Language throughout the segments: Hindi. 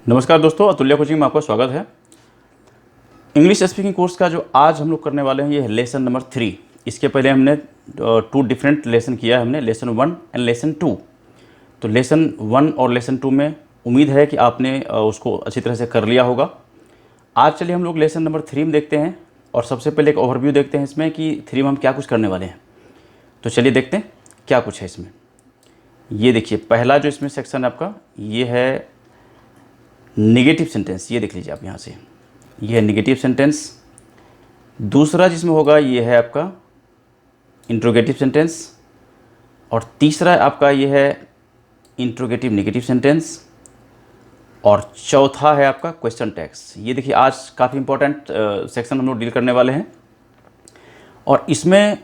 नमस्कार दोस्तों, अतुल्य कोचिंग में आपका स्वागत है। इंग्लिश स्पीकिंग कोर्स का जो आज हम लोग करने वाले हैं ये है लेसन नंबर 3। इसके पहले हमने 2 डिफरेंट लेसन किया है, हमने लेसन 1 एंड लेसन 2। तो लेसन 1 और लेसन 2 में उम्मीद है कि आपने उसको अच्छी तरह से कर लिया होगा। आज चलिए हम लोग लेसन नंबर 3 में देखते हैं और सबसे पहले एक ओवरव्यू देखते हैं इसमें कि 3 में हम क्या कुछ करने वाले हैं। तो चलिए देखते हैं क्या कुछ है इसमें। ये देखिए, पहला जो इसमें सेक्शन है आपका ये है नेगेटिव सेंटेंस। ये देख लीजिए आप यहाँ से, ये है नेगेटिव सेंटेंस। दूसरा जिसमें होगा ये है आपका इंट्रोगेटिव सेंटेंस, और तीसरा आपका ये है इंट्रोगेटिव नेगेटिव सेंटेंस, और चौथा है आपका क्वेश्चन टैग्स। ये देखिए, आज काफ़ी इंपॉर्टेंट सेक्शन हम लोग डील करने वाले हैं, और इसमें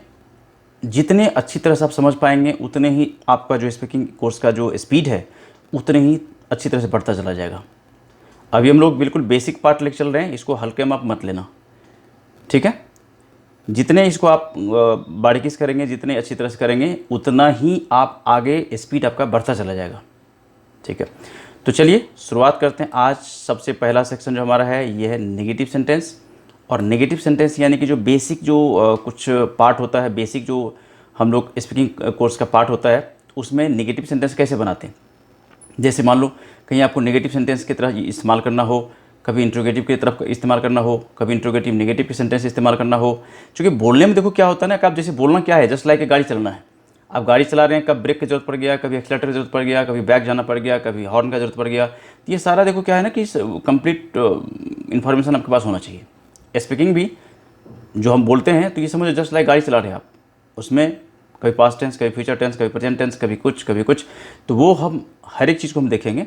जितने अच्छी तरह से आप समझ पाएंगे उतने ही आपका जो स्पीकिंग कोर्स का जो स्पीड है उतने ही अच्छी तरह से बढ़ता चला जाएगा। अभी हम लोग बिल्कुल बेसिक पार्ट लेकर चल रहे हैं, इसको हल्के में आप मत लेना, ठीक है। जितने इसको आप बारीकी से करेंगे, जितने अच्छी तरह से करेंगे, उतना ही आप आगे स्पीड आपका बढ़ता चला जाएगा, ठीक है। तो चलिए शुरुआत करते हैं। आज सबसे पहला सेक्शन जो हमारा है ये है नेगेटिव सेंटेंस। और नेगेटिव सेंटेंस यानी कि जो बेसिक जो कुछ पार्ट होता है, बेसिक जो हम लोग स्पीकिंग कोर्स का पार्ट होता है, उसमें नेगेटिव सेंटेंस कैसे बनाते हैं। जैसे मान लो कहीं आपको नेगेटिव सेंटेंस की तरह इस्तेमाल करना हो, कभी इंट्रोगेटिव की तरफ इस्तेमाल करना हो, कभी इंट्रोगेटिव नेगेटिव के सेंटेंस इस्तेमाल करना हो। क्योंकि बोलने में देखो क्या होता है ना कि आप जैसे बोलना क्या है, जस्ट लाइक एक गाड़ी चलाना है। आप गाड़ी चला रहे हैं, कब ब्रेक की जरूरत पड़ गया, कभी एक्सीलरेटर की जरूरत पड़ गया, कभी बैक जाना पड़ गया, कभी हॉर्न का जरूरत पड़ गया। तो ये सारा देखो क्या है ना कि कंप्लीट इन्फॉर्मेशन आपके पास होना चाहिए। स्पीकिंग भी जो हम बोलते हैं तो ये समझो जस्ट लाइक गाड़ी चला रहे हैं आप, उसमें कभी पास्ट टेंस, कभी फ्यूचर टेंस, कभी प्रेजेंट टेंस, कभी कुछ, तो वो हम हर एक चीज़ को हम देखेंगे।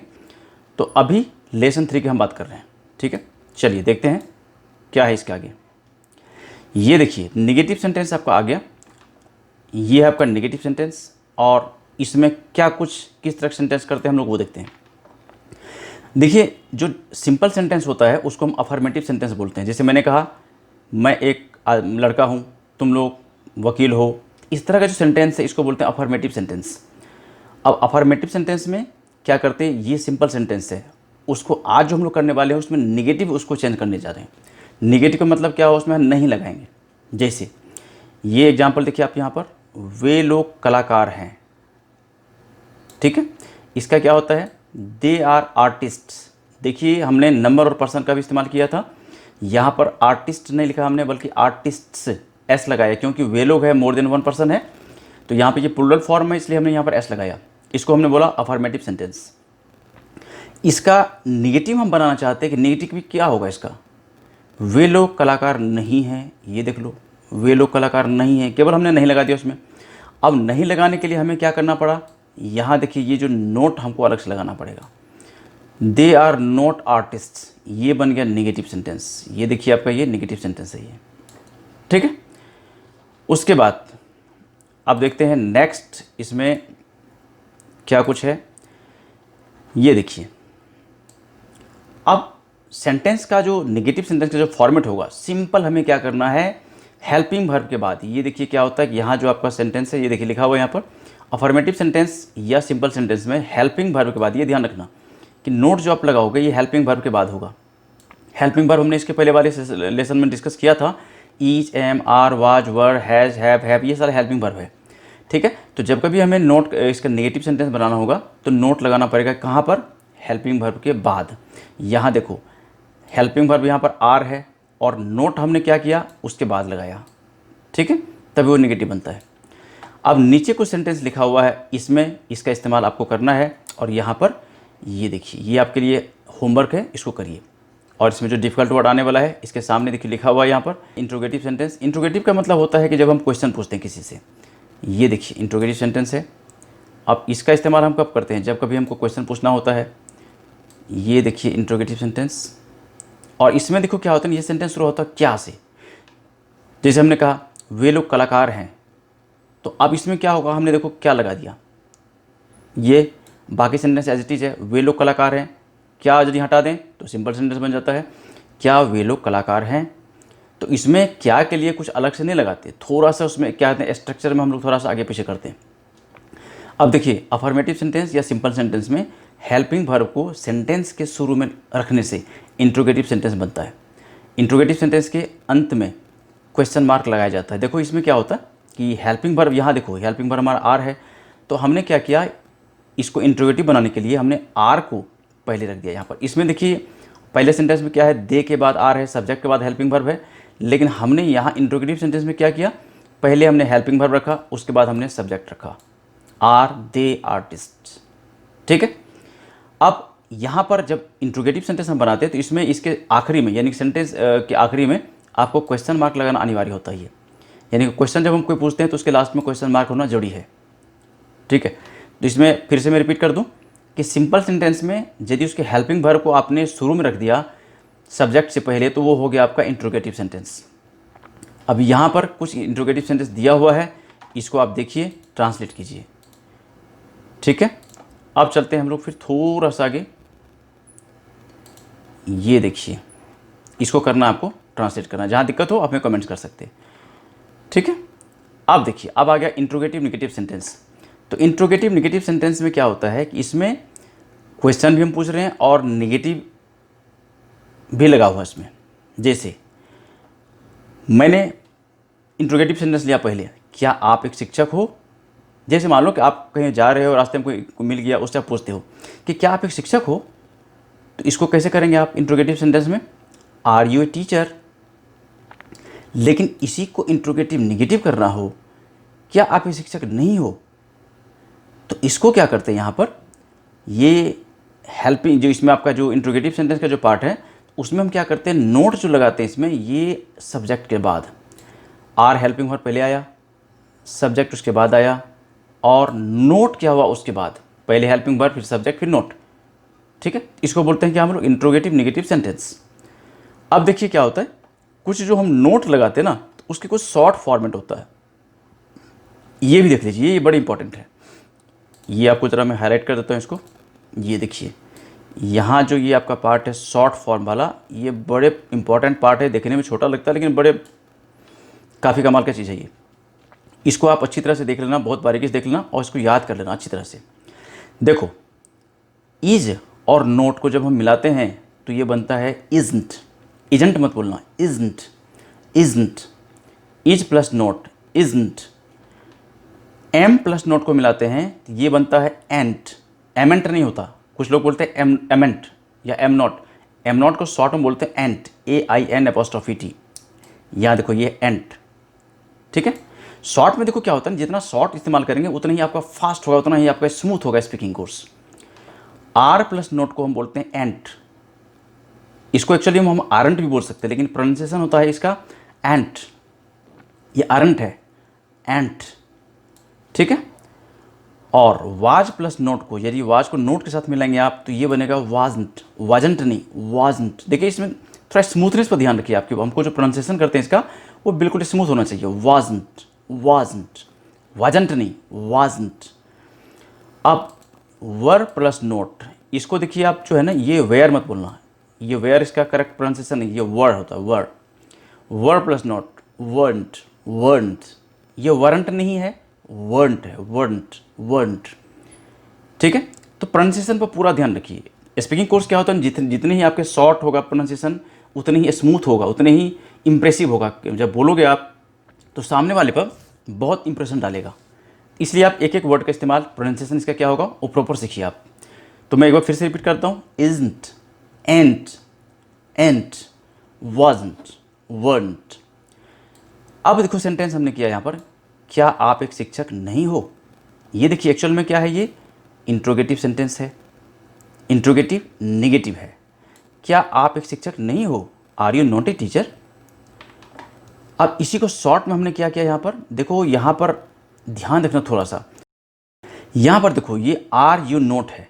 तो अभी लेसन 3 की हम बात कर रहे हैं, ठीक है। चलिए देखते हैं क्या है इसके आगे। ये देखिए, नेगेटिव सेंटेंस आपका आ गया। ये है आपका नेगेटिव सेंटेंस, और इसमें क्या कुछ किस तरह सेंटेंस करते हैं हम लोग वो देखते हैं। देखिए, जो सिंपल सेंटेंस होता है उसको हम अफर्मेटिव सेंटेंस बोलते हैं। जैसे मैंने कहा, मैं एक लड़का हूँ, तुम लोग वकील हो। इस तरह का जो सेंटेंस है इसको बोलते हैं अफर्मेटिव सेंटेंस। अब अफर्मेटिव सेंटेंस में क्या करते हैं, ये सिंपल सेंटेंस है, उसको आज जो हम लोग करने वाले हैं उसमें नेगेटिव उसको चेंज करने जा रहे हैं। नेगेटिव का मतलब क्या हो, उसमें हम नहीं लगाएंगे। जैसे ये एग्जांपल देखिए आप यहाँ पर, वे लोग कलाकार हैं, ठीक है। इसका क्या होता है, दे आर आर्टिस्ट्स। देखिए, हमने नंबर और पर्सन का भी इस्तेमाल किया था। यहाँ पर आर्टिस्ट नहीं लिखा हमने, बल्कि आर्टिस्ट्स एस लगाया, क्योंकि वे लोग है, मोर देन 1 पर्सन है, तो यहाँ पे ये प्लूरल फॉर्म है, इसलिए हमने यहाँ पर एस लगाया। इसको हमने बोला अफर्मेटिव सेंटेंस। इसका नेगेटिव हम बनाना चाहते हैं कि नेगेटिव भी क्या होगा इसका, वे लोग कलाकार नहीं हैं। ये देख लो, वे लोग कलाकार नहीं हैं, केवल हमने नहीं लगा दिया उसमें। अब नहीं लगाने के लिए हमें क्या करना पड़ा, यहाँ देखिए ये जो नोट हमको अलग से लगाना पड़ेगा। दे आर नॉट आर्टिस्ट्स, ये बन गया नेगेटिव सेंटेंस। ये देखिए आपका ये नेगेटिव सेंटेंस है ये, ठीक है। उसके बाद अब देखते हैं नेक्स्ट इसमें क्या कुछ है। ये देखिए, अब सेंटेंस का जो नेगेटिव सेंटेंस का जो फॉर्मेट होगा, सिंपल हमें क्या करना है, हेल्पिंग वर्ब के बाद। ये देखिए क्या होता है कि यहाँ जो आपका सेंटेंस है, ये देखिए लिखा हुआ है यहाँ पर, अफर्मेटिव सेंटेंस या सिंपल सेंटेंस में हेल्पिंग वर्ब के बाद, ये ध्यान रखना कि नोट जो आप लगाओगे ये हेल्पिंग वर्ब के बाद होगा। हेल्पिंग वर्ब हमने इसके पहले वाले लेसन में डिस्कस किया था, each, am, are, was, were, has, have, ये सारे हेल्पिंग वर्ब है, ठीक है। तो जब कभी हमें नोट इसका नेगेटिव सेंटेंस बनाना होगा तो नोट लगाना पड़ेगा कहाँ पर, हेल्पिंग वर्ब के बाद। यहाँ देखो, हेल्पिंग वर्ब यहाँ पर आर है, और नोट हमने क्या किया उसके बाद लगाया, ठीक है, तभी वो नेगेटिव बनता है। अब नीचे कुछ सेंटेंस लिखा हुआ है, इसमें इसका इस्तेमाल आपको करना है, और यहाँ पर ये देखिए, ये आपके लिए होमवर्क है, इसको करिए। और इसमें जो डिफ़िकल्ट वर्ड आने वाला है इसके सामने देखिए लिखा हुआ है यहाँ पर इंट्रोगेटिव सेंटेंस। इंट्रोगेटिव का मतलब होता है कि जब हम क्वेश्चन पूछते हैं किसी से। ये देखिए इंट्रोगेटिव सेंटेंस है। अब इसका इस्तेमाल हम कब करते हैं, जब कभी हमको क्वेश्चन पूछना होता है। ये देखिए इंट्रोगेटिव सेंटेंस, और इसमें देखो क्या होता है, ये सेंटेंस शुरू होता है क्या से। जैसे हमने कहा वे लोग कलाकार हैं, तो अब इसमें क्या होगा, हमने देखो क्या लगा दिया, ये बाकी सेंटेंस एज इट इज है, वे लोग कलाकार हैं। क्या यदि हटा दें तो सिंपल सेंटेंस बन जाता है, क्या वे लोग कलाकार हैं। तो इसमें क्या के लिए कुछ अलग से नहीं लगाते, थोड़ा सा उसमें क्या कहते हैं, स्ट्रक्चर में हम लोग थोड़ा सा आगे पीछे करते हैं। अब देखिए अफर्मेटिव सेंटेंस या सिंपल सेंटेंस में हेल्पिंग वर्ब को सेंटेंस के शुरू में रखने से इंट्रोगेटिव सेंटेंस बनता है। इंट्रोगेटिव सेंटेंस के अंत में क्वेश्चन मार्क लगाया जाता है। देखो इसमें क्या होता है कि हेल्पिंग वर्ब, यहाँ देखो हेल्पिंग वर्ब हमारा आर है, तो हमने क्या किया, इसको इंट्रोगेटिव बनाने के लिए हमने आर को पहले रख दिया यहाँ पर। इसमें देखिए पहले सेंटेंस में क्या है, दे के बाद आर है, सब्जेक्ट के बाद हेल्पिंग वर्ब है, लेकिन हमने यहाँ इंट्रोगेटिव सेंटेंस में क्या किया, पहले हमने हेल्पिंग वर्ब रखा, उसके बाद हमने सब्जेक्ट रखा, आर दे आर्टिस्ट। ठीक है। अब यहाँ पर जब इंट्रोगेटिव सेंटेंस हम बनाते हैं तो इसमें इसके आखिरी में यानी सेंटेंस के आखिरी में आपको क्वेश्चन मार्क लगाना अनिवार्य होता है। यानी क्वेश्चन जब हम कोई पूछते हैं तो उसके लास्ट में क्वेश्चन मार्क होना जरूरी है। ठीक है। तो इसमें फिर से मैं रिपीट कर दूं कि सिंपल सेंटेंस में यदि उसके हेल्पिंग वर्ब को आपने शुरू में रख दिया सब्जेक्ट से पहले तो वो हो गया आपका इंट्रोगेटिव सेंटेंस। अब यहाँ पर कुछ इंट्रोगेटिव सेंटेंस दिया हुआ है, इसको आप देखिए, ट्रांसलेट कीजिए। ठीक है। अब चलते हैं हम लोग फिर थोड़ा सा आगे। ये देखिए, इसको करना आपको ट्रांसलेट करना, जहाँ दिक्कत हो आप में कमेंट्स कर सकते हैं। ठीक है। अब देखिए, अब आ गया इंट्रोगेटिव नेगेटिव सेंटेंस। तो इंट्रोगेटिव नेगेटिव सेंटेंस में क्या होता है कि इसमें क्वेश्चन भी हम पूछ रहे हैं और नेगेटिव भी लगा हुआ है इसमें। जैसे मैंने इंट्रोगेटिव सेंटेंस लिया पहले, क्या आप एक शिक्षक हो। जैसे मान लो कि आप कहीं जा रहे हो, रास्ते में कोई मिल गया, उससे आप पूछते हो कि क्या आप एक शिक्षक हो, तो इसको कैसे करेंगे आप इंट्रोगेटिव सेंटेंस में, आर यू ए टीचर। लेकिन इसी को इंट्रोगेटिव नेगेटिव करना हो, क्या आप एक शिक्षक नहीं हो, तो इसको क्या करते हैं यहाँ पर, ये हेल्पिंग जो इसमें आपका जो इंट्रोगेटिव सेंटेंस का जो पार्ट है उसमें हम क्या करते हैं, नोट जो लगाते हैं इसमें, ये सब्जेक्ट के बाद आर हेल्पिंग वर्ब पहले आया, सब्जेक्ट उसके बाद आया, और नोट क्या हुआ उसके बाद, पहले हेल्पिंग वर्ब फिर सब्जेक्ट फिर नोट। ठीक है। इसको बोलते हैं कि हम लोग इंट्रोगेटिव नेगेटिव सेंटेंस। अब देखिए क्या होता है, कुछ जो हम नोट लगाते हैं ना तो उसके कुछ शॉर्ट फॉर्मेट होता है, ये भी देख लीजिए, ये बड़ी इंपॉर्टेंट है। ये आपको जरा मैं हाईलाइट कर देता हूँ इसको। ये देखिए यहाँ जो ये आपका पार्ट है शॉर्ट फॉर्म वाला, ये बड़े इंपॉर्टेंट पार्ट है। देखने में छोटा लगता है लेकिन बड़े काफ़ी कमाल का चीज़ है ये। इसको आप अच्छी तरह से देख लेना, बहुत बारीकी से देख लेना और इसको याद कर लेना अच्छी तरह से। देखो इज और नोट को जब हम मिलाते हैं तो ये बनता है इजंट। इजंट मत बोलना, isn't, isn't. Is plus not isn't. Am plus not को मिलाते हैं तो ये बनता है एंट। एमेंट नहीं होता, कुछ लोग बोलते हैं एमेंट या एम नॉट। एम नॉट को शॉर्ट में बोलते हैं एंट, AIN''T। यहाँ देखो ये एंट। ठीक है। शॉर्ट में देखो क्या होता है, जितना शॉर्ट इस्तेमाल करेंगे उतना ही आपका फास्ट होगा, उतना ही आपका स्मूथ होगा speaking course. Are plus not को हम बोलते हैं एंट। इसको एक्चुअली हम आरंट भी बोल सकते हैं लेकिन प्रोनाउंसिएशन होता है इसका एंट। ये आरंट है, एंट। ठीक है। और वाज प्लस नोट को, यदि वाज को नोट के साथ मिलाएंगे आप तो ये बनेगा वाजंट। वाजंट नहीं, वाजंट। देखिए इसमें थोड़ा स्मूथनेस पर ध्यान रखिए, आपके हमको जो प्रोनाउंसिएशन करते हैं इसका वो बिल्कुल स्मूथ होना चाहिए। वाजंट, वाजंट, वाजंट नहीं, वाजंट। अब वर प्लस नोट, इसको देखिए आप जो है ना, ये वेयर मत बोलना, ये वेयर इसका करेक्ट प्रोनाउंसिएशन नहीं, ये वर होता है, were. Were plus not weren't, weren't. ये वरंट नहीं है, वर्ंट है, वर्ंट, वर्ंट। ठीक है। तो प्रोनाउंसिएशन पर पूरा ध्यान रखिए। स्पीकिंग कोर्स क्या होता है, जितने ही आपके शॉर्ट होगा प्रोनाउंसिएशन उतने ही स्मूथ होगा, उतने ही इंप्रेसिव होगा। जब बोलोगे आप तो सामने वाले पर बहुत इंप्रेशन डालेगा। इसलिए आप एक एक वर्ड का इस्तेमाल, प्रोनाउंसिएशन इसका क्या होगा वो प्रॉपर सीखिए आप। तो मैं एक बार फिर से रिपीट करता हूँ, isn't, ant, ant, wasn't, weren't. अब देखो सेंटेंस हमने किया यहाँ पर, क्या आप एक शिक्षक नहीं हो। ये देखिए एक्चुअल में क्या है, ये इंट्रोगेटिव सेंटेंस है, इंट्रोगेटिव नेगेटिव है। क्या आप एक शिक्षक नहीं हो, are you not a teacher. अब इसी को शॉर्ट में हमने क्या किया यहाँ पर, देखो यहाँ पर ध्यान रखना थोड़ा सा। यहाँ पर देखो ये आर यू नोट है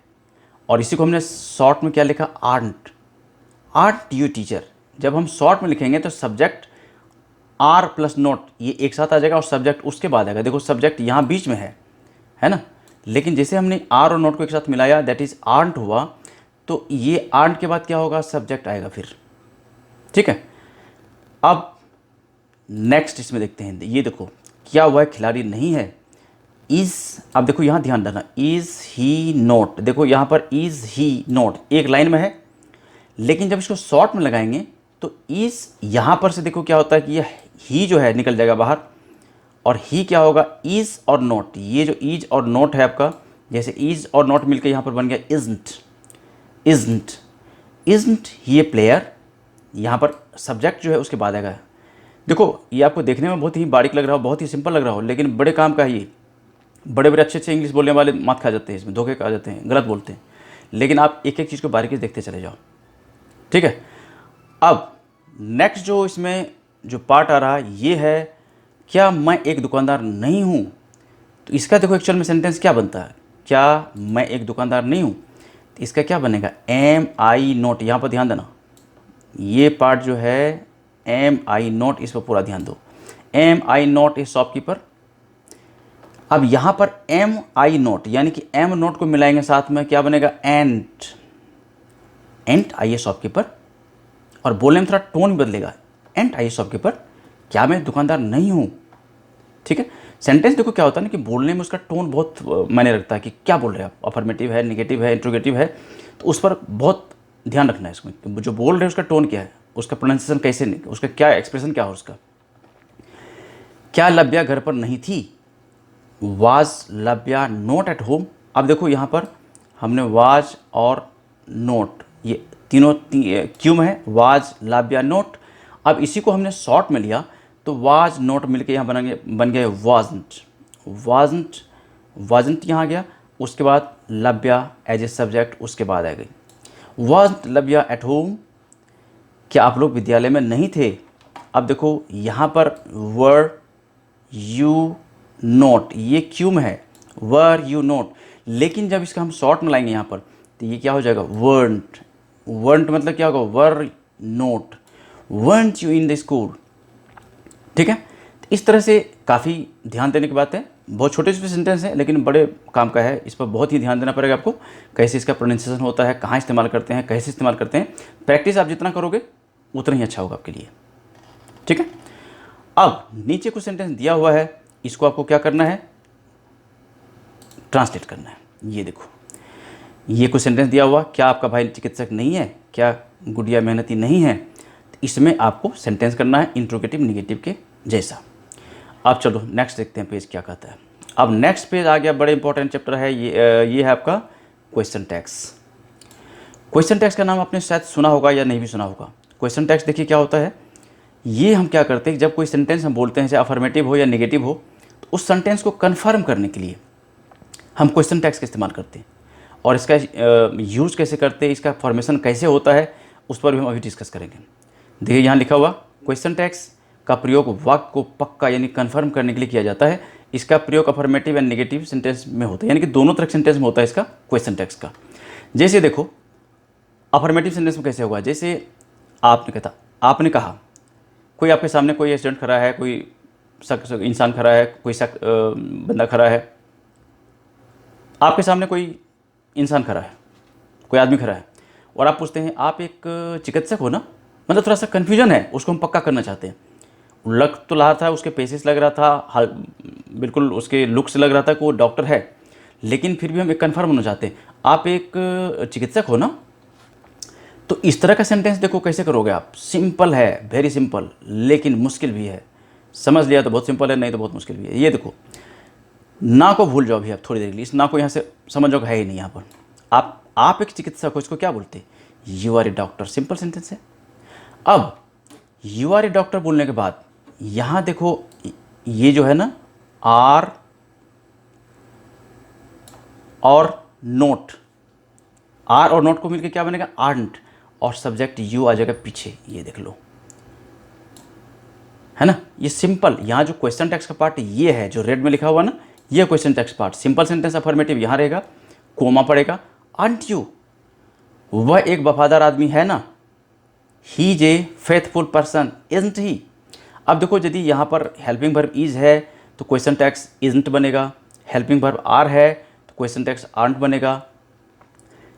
और इसी को हमने शॉर्ट में क्या लिखा, आर्ट, आर्ट यू टीचर। जब हम शॉर्ट में लिखेंगे तो सब्जेक्ट आर प्लस नोट ये एक साथ आ जाएगा और सब्जेक्ट उसके बाद आएगा। देखो सब्जेक्ट यहाँ बीच में है ना, लेकिन जैसे हमने आर और नोट को एक साथ मिलाया दैट इज आर्ट हुआ, तो ये आर्ट के बाद क्या होगा, सब्जेक्ट आएगा फिर। ठीक है। अब नेक्स्ट इसमें देखते हैं, ये देखो क्या हुआ है, खिलाड़ी नहीं है। इज़, अब देखो यहाँ ध्यान देना, इज़ ही नोट, देखो यहाँ पर इज़ ही नोट एक लाइन में है, लेकिन जब इसको शॉर्ट में लगाएंगे तो इज़ यहाँ पर से देखो क्या होता है कि ये ही जो है निकल जाएगा बाहर, और ही क्या होगा, इज़ और नोट। ये जो इज़ और नोट है आपका, जैसे इज़ और नोट मिलकर यहाँ पर बन गया isn't. Isn't, isn't he A player, यहाँ पर सब्जेक्ट जो है उसके बाद आएगा। देखो ये आपको देखने में बहुत ही बारीक लग रहा हो, बहुत ही सिंपल लग रहा हो, लेकिन बड़े काम का है ये। बड़े बड़े अच्छे अच्छे इंग्लिश बोलने वाले मात खा जाते हैं, इसमें धोखे खा जाते हैं, गलत बोलते हैं। लेकिन आप एक एक चीज़ को बारीकी से देखते चले जाओ, ठीक है। अब नेक्स्ट जो इसमें जो पार्ट आ रहा है ये है, क्या मैं एक दुकानदार नहीं हूँ। तो इसका देखो एक्चुअल में सेंटेंस क्या बनता है, क्या मैं एक दुकानदार नहीं हूँ, तो इसका क्या बनेगा, एम आई नॉट। यहाँ पर ध्यान देना, ये पार्ट जो है एम आई नॉट, इस पर पूरा ध्यान दो। Am I not a shopkeeper. अब यहाँ पर एम आई नॉट यानी कि एम नॉट को मिलाएंगे साथ में, क्या बनेगा, एंट। एंट आई ए शॉपकीपर, और बोलने में थोड़ा टोन बदलेगा, एंट आई ए शॉपकीपर, क्या मैं दुकानदार नहीं हूँ, ठीक है। सेंटेंस देखो क्या होता है ना कि बोलने में उसका टोन बहुत मायने रखता है कि क्या बोल रहे हैं आप, अफर्मेटिव है, नेगेटिव है, इंट्रोगेटिव है, तो उस पर बहुत ध्यान रखना है इसमें। जो बोल रहे हैं उसका टोन क्या है, उसका प्रोनाउंसिएशन कैसे, उसका क्या एक्सप्रेशन क्या हो उसका। क्या लव्या घर पर नहीं थी, was Lavya note at home. अब देखो यहाँ पर हमने वाज और नोट ये तीनों क्यों में है, वाज लव्या नोट। अब इसी को हमने शॉर्ट में लिया तो वाज नोट मिलके यहाँ बन गए वाजंट। वाजंट, वाजंट यहाँ गया, उसके बाद लव्या एज ए सब्जेक्ट उसके बाद आ गई। वाजंट लव्या एट होम, क्या आप लोग विद्यालय में नहीं थे। अब देखो यहाँ पर वर यू नोट, ये क्यों में है, वर यू नोट, लेकिन जब इसका हम शॉर्ट में लाएंगे यहाँ पर तो ये क्या हो जाएगा, वर्ंट। वर्ंट मतलब क्या होगा, were not, weren't you in the school, ठीक है। तो इस तरह से काफ़ी ध्यान देने की बात है। बहुत छोटे छोटे सेंटेंस हैं लेकिन बड़े काम का है, इस पर बहुत ही ध्यान देना पड़ेगा आपको, कैसे इसका प्रोनाउंसिएशन होता है, कहाँ इस्तेमाल करते हैं, कैसे इस्तेमाल करते हैं। प्रैक्टिस आप जितना करोगे उतना ही अच्छा होगा आपके लिए, ठीक है। अब नीचे कुछ सेंटेंस दिया हुआ है, इसको आपको क्या करना है, ट्रांसलेट करना है। ये देखो ये कुछ सेंटेंस दिया हुआ, क्या आपका भाई चिकित्सक नहीं है, क्या गुड़िया मेहनती नहीं है। तो इसमें आपको सेंटेंस करना है इंट्रोगेटिव निगेटिव के जैसा। अब चलो नेक्स्ट देखते हैं पेज क्या कहता है। अब नेक्स्ट पेज आ गया, बड़े इंपॉर्टेंट चैप्टर है ये है आपका क्वेश्चन टैग्स। क्वेश्चन टैग्स का नाम आपने शायद सुना होगा या नहीं भी सुना होगा। क्वेश्चन टैग्स देखिए क्या होता है, ये हम क्या करते हैं, जब कोई सेंटेंस हम बोलते हैं चाहे अफर्मेटिव हो या नेगेटिव हो, तो उस सेंटेंस को कन्फर्म करने के लिए हम क्वेश्चन टैग्स का इस्तेमाल करते हैं। और इसका यूज़ कैसे करते हैं, इसका फॉर्मेशन कैसे होता है, उस पर भी हम अभी डिस्कस करेंगे। देखिए यहाँ लिखा हुआ, क्वेश्चन टैग्स का प्रयोग वाक्य को पक्का यानी कन्फर्म करने के लिए किया जाता है। इसका प्रयोग अफर्मेटिव एंड नेगेटिव सेंटेंस में होता है, यानी कि दोनों तरह सेंटेंस में होता है इसका क्वेश्चन टैग्स का। जैसे देखो अफर्मेटिव सेंटेंस में कैसे होगा, जैसे आपने कहा, कोई आपके सामने कोई एक्सीडेंट खड़ा है, कोई इंसान खड़ा है, कोई बंदा खड़ा है, आपके सामने कोई इंसान खड़ा है, कोई आदमी खड़ा है, और आप पूछते हैं आप एक चिकित्सक हो ना। मतलब थोड़ा सा कन्फ्यूजन है, उसको हम पक्का करना चाहते हैं। लग तो रहा था, उसके पेशेस लग रहा था, बिल्कुल उसके लुक से लग रहा था कि वो डॉक्टर है, लेकिन फिर भी हम एक कन्फर्म होना चाहते हैं, आप एक चिकित्सक हो ना। तो इस तरह का सेंटेंस देखो कैसे करोगे आप, सिंपल है, वेरी सिंपल, लेकिन मुश्किल भी है। समझ लिया तो बहुत सिंपल है, नहीं तो बहुत मुश्किल भी है। ये देखो ना को भूल जाओ अभी आप थोड़ी देर के लिए, इस ना को यहाँ से समझो है ही नहीं। यहाँ पर आप एक चिकित्सक हो, इसको क्या बोलते हैं, you are a doctor, simple sentence है। अब यू आर ए डॉक्टर बोलने के बाद यहाँ देखो ये जो है ना आर और नोट, आर और नोट को मिलकर क्या बनेगा, आर्ट, और सब्जेक्ट यू आ जाएगा पीछे, ये देख लो, है ना। ये सिंपल, यहाँ जो क्वेश्चन टैग्स का पार्ट ये है जो रेड में लिखा हुआ ना, ये question tags part. Simple sentence affirmative यहाँ रहेगा, कोमा पड़ेगा, आंट यू, वह एक वफादार आदमी है ना, he is a faithful person isn't he. अब देखो यदि यहाँ पर हेल्पिंग वर्ब इज है तो क्वेश्चन टैग्स इजंट बनेगा, हेल्पिंग वर्ब आर है तो क्वेश्चन टैग्स आर्ट बनेगा,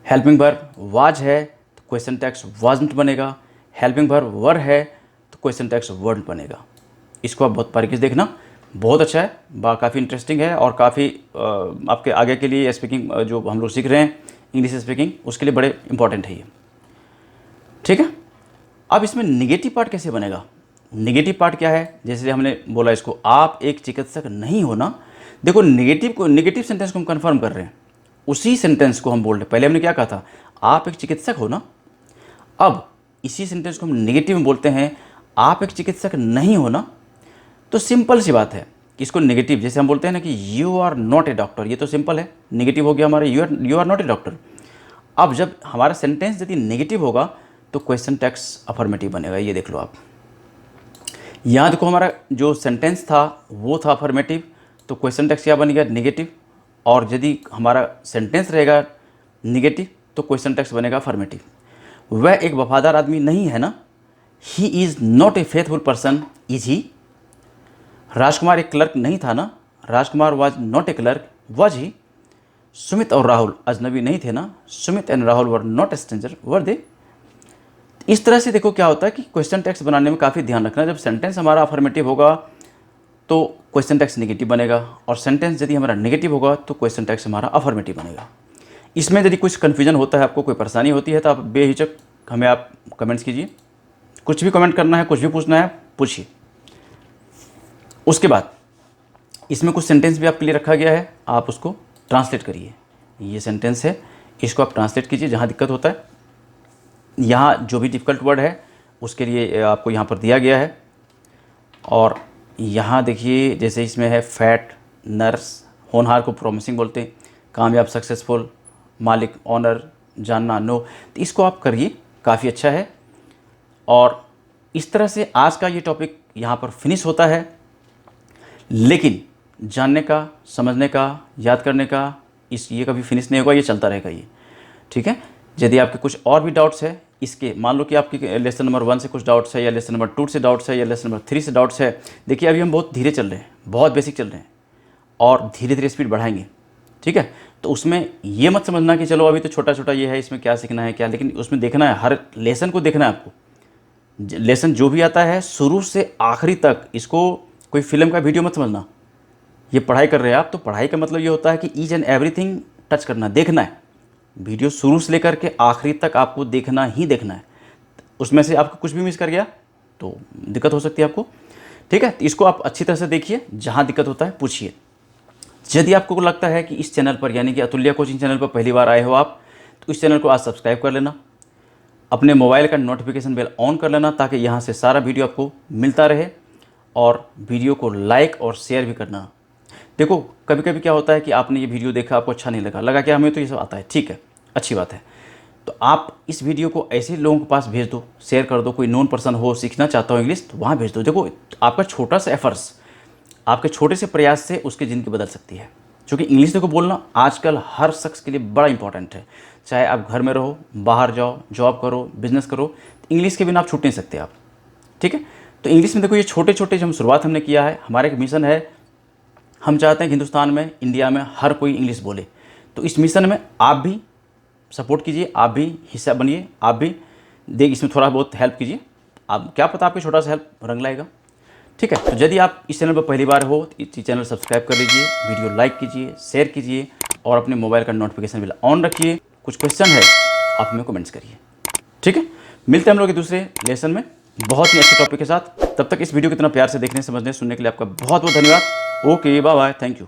हेल्पिंग वर्ब वाज है तो क्वेश्चन टैग्स वाजंट बनेगा, हेल्पिंग वर्ब वर है तो क्वेश्चन टैग्स वर्ड बनेगा। इसको आप बहुत बारीकी से देखना, बहुत अच्छा है, काफ़ी इंटरेस्टिंग है और काफ़ी आपके आगे के लिए स्पीकिंग जो हम लोग सीख रहे हैं इंग्लिश स्पीकिंग, उसके लिए बड़े इंपॉर्टेंट है ये। ठीक है, अब इसमें निगेटिव पार्ट कैसे बनेगा? निगेटिव पार्ट क्या है? जैसे हमने बोला इसको, आप एक चिकित्सक नहीं हो ना। देखो निगेटिव सेंटेंस को हम कंफर्म कर रहे हैं, उसी सेंटेंस को हम बोल रहे हैं। पहले हमने क्या कहा था, आप एक चिकित्सक हो ना। अब इसी सेंटेंस को हम निगेटिव में बोलते हैं, आप एक चिकित्सक नहीं हो ना। तो सिंपल सी बात है कि इसको नेगेटिव, जैसे हम बोलते हैं ना कि you are not a doctor, ये तो सिंपल है, नेगेटिव हो गया हमारा you are not a doctor. अब जब हमारा सेंटेंस यदि नेगेटिव होगा तो क्वेश्चन टेक्स्ट अफर्मेटिव बनेगा। ये देख लो आप, यहाँ देखो हमारा जो सेंटेंस था वो था अफर्मेटिव, तो क्वेश्चन टेक्स्ट क्या बन गया? नेगेटिव। और यदि हमारा सेंटेंस रहेगा नेगेटिव तो क्वेश्चन टेक्स्ट बनेगा अफर्मेटिव। वह एक वफादार आदमी नहीं है ना। He is not a faithful person, is he. Rajkumar एक क्लर्क नहीं था ना। Rajkumar was not a clerk, was he. Sumit और राहुल अजनबी नहीं थे ना। Sumit and Rahul were not stranger, were they. इस तरह से देखो क्या होता है कि क्वेश्चन टेक्स्ट बनाने में काफ़ी ध्यान रखना। जब सेंटेंस हमारा अफर्मेटिव होगा तो क्वेश्चन टेक्स्ट नेगेटिव बनेगा, और सेंटेंस यदि हमारा नेगेटिव होगा तो क्वेश्चन टेक्स्ट हमारा अफर्मेटिव बनेगा। इसमें यदि कुछ कन्फ्यूजन होता है, आपको कोई परेशानी होती है, तो आप बेहिचक हमें आप कमेंट्स कीजिए। कुछ भी कमेंट करना है, कुछ भी पूछना है, पूछिए। उसके बाद इसमें कुछ सेंटेंस भी आपके लिए रखा गया है, आप उसको ट्रांसलेट करिए। ये सेंटेंस है, इसको आप ट्रांसलेट कीजिए जहाँ दिक्कत होता है। यहाँ जो भी डिफ़िकल्ट वर्ड है उसके लिए आपको यहाँ पर दिया गया है। और यहाँ देखिए, जैसे इसमें है फैट, नर्स, होनहार को प्रॉमिसिंग बोलते हैं, कामयाब सक्सेसफुल, मालिक ऑनर, जानना नो। तो इसको आप करिए, काफ़ी अच्छा है। और इस तरह से आज का ये टॉपिक यहाँ पर फिनिश होता है। लेकिन जानने का, समझने का, याद करने का ये कभी फिनिश नहीं होगा, ये चलता रहेगा ये। ठीक है, यदि आपके कुछ और भी डाउट्स है इसके, मान लो कि आपकी लेसन नंबर 1 से कुछ डाउट्स है, या लेसन नंबर 2 से डाउट्स है, या लेसन नंबर 3 से डाउट्स है। देखिए अभी हम बहुत धीरे चल रहे हैं, बहुत बेसिक चल रहे हैं, और धीरे धीरे स्पीड बढ़ाएंगे। ठीक है, तो उसमें ये मत समझना कि चलो अभी तो छोटा छोटा ये है, इसमें क्या सीखना है क्या, लेकिन उसमें देखना है, हर लेसन को देखना है आपको। लेसन जो भी आता है शुरू से आखिरी तक, इसको कोई फिल्म का वीडियो मत समझना। ये पढ़ाई कर रहे हैं आप, तो पढ़ाई का मतलब ये होता है कि ईच एंड एवरीथिंग टच करना, देखना है। वीडियो शुरू से लेकर के आखिरी तक आपको देखना ही देखना है। उसमें से आपको कुछ भी मिस कर गया तो दिक्कत हो सकती है आपको। ठीक है, तो इसको आप अच्छी तरह से देखिए, जहाँ दिक्कत होता है पूछिए। यदि आपको लगता है कि इस चैनल पर, यानी कि अतुल्य कोचिंग चैनल पर पहली बार आए हो आप, तो इस चैनल को आज सब्सक्राइब कर लेना, अपने मोबाइल का नोटिफिकेशन बेल ऑन कर लेना, ताकि यहाँ से सारा वीडियो आपको मिलता रहे। और वीडियो को लाइक और शेयर भी करना। देखो कभी कभी क्या होता है कि आपने ये वीडियो देखा, आपको अच्छा नहीं लगा क्या हमें तो ये सब आता है, ठीक है, अच्छी बात है, तो आप इस वीडियो को ऐसे लोगों के पास भेज दो, शेयर कर दो। कोई नॉन पर्सन हो, सीखना चाहता हो इंग्लिश, तो वहाँ भेज दो। देखो आपका छोटा सा एफर्ट्स, आपके छोटे से प्रयास से उसकी ज़िंदगी बदल सकती है। क्योंकि इंग्लिश देखो बोलना आजकल हर शख्स के लिए बड़ा इंपॉर्टेंट है। चाहे आप घर में रहो, बाहर जाओ, जॉब करो, बिजनेस करो, इंग्लिश के बिना आप छूट नहीं सकते आप। ठीक है, तो इंग्लिश में देखो ये छोटे छोटे जो हम शुरुआत हमने किया है, हमारा एक मिशन है, हम चाहते हैं कि हिंदुस्तान में, इंडिया में हर कोई इंग्लिश बोले। तो इस मिशन में आप भी सपोर्ट कीजिए, आप भी हिस्सा बनिए, आप भी इसमें थोड़ा बहुत हेल्प कीजिए। आप क्या पता आपके छोटा सा हेल्प रंग लाएगा। ठीक है, तो यदि आप इस चैनल पर पहली बार हो तो इस चैनल सब्सक्राइब कर लीजिए, वीडियो लाइक कीजिए, शेयर कीजिए, और अपने मोबाइल का नोटिफिकेशन बिल ऑन रखिए। कुछ क्वेश्चन है आप हमें कमेंट्स करिए। ठीक है, मिलते हैं हम लोग दूसरे लेसन में बहुत ही अच्छे टॉपिक के साथ। तब तक इस वीडियो को इतना प्यार से देखने, समझने, सुनने के लिए आपका बहुत बहुत धन्यवाद। Okay, bye bye, thank you.